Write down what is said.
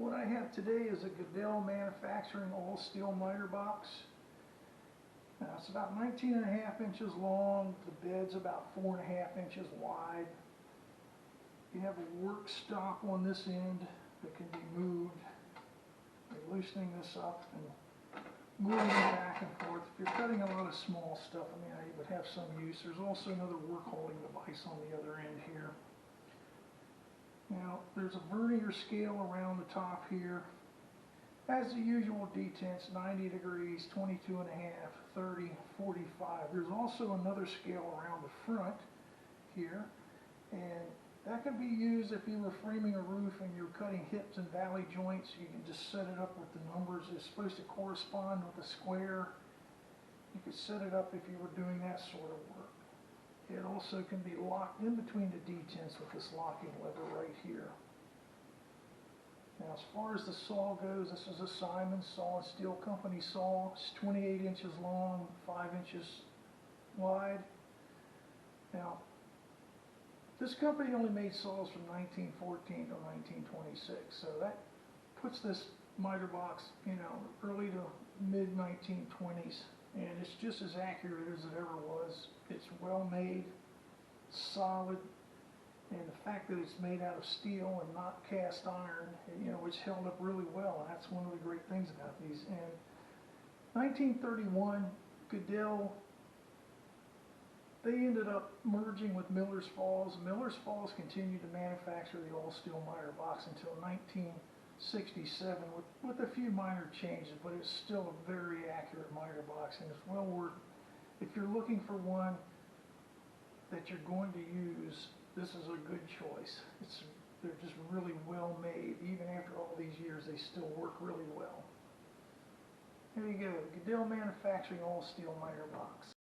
What I have today is a Goodell Manufacturing all-steel miter box. Now it's about 19.5 inches long. The bed's about 4.5 inches wide. You have a work stop on this end that can be moved. You're loosening this up and moving it back and forth. If you're cutting a lot of small stuff, I mean, it would have some use. There's also another work holding device on the other end here. Now, there's a vernier scale around the top here. As the usual detents, 90 degrees, 22.5, 30, 45. There's also another scale around the front here, and that can be used if you were framing a roof and you're cutting hips and valley joints. You can just set it up with the numbers. It's supposed to correspond with the square. You could set it up if you were doing that sort of work. It also can be locked in between the detents with this locking lever right here. Now, as far as the saw goes, this is a Simon Saw and Steel Company saw. It's 28 inches long, 5 inches wide. Now, this company only made saws from 1914 to 1926, so that puts this miter box, early to mid 1920s, and it's just as accurate as it ever was. It's well made, solid. And the fact that it's made out of steel and not cast iron, it's held up really well, and that's one of the great things about these. And 1931, Goodell, they ended up merging with Miller's Falls. Miller's Falls continued to manufacture the all-steel miter box until 1967 with a few minor changes, but it's still a very accurate miter box, and it's well worth, if you're looking for one that you're going to use, this is a good choice. They're just really well made. Even after all these years, they still work really well. There you go, Goodell Manufacturing all-steel miter box.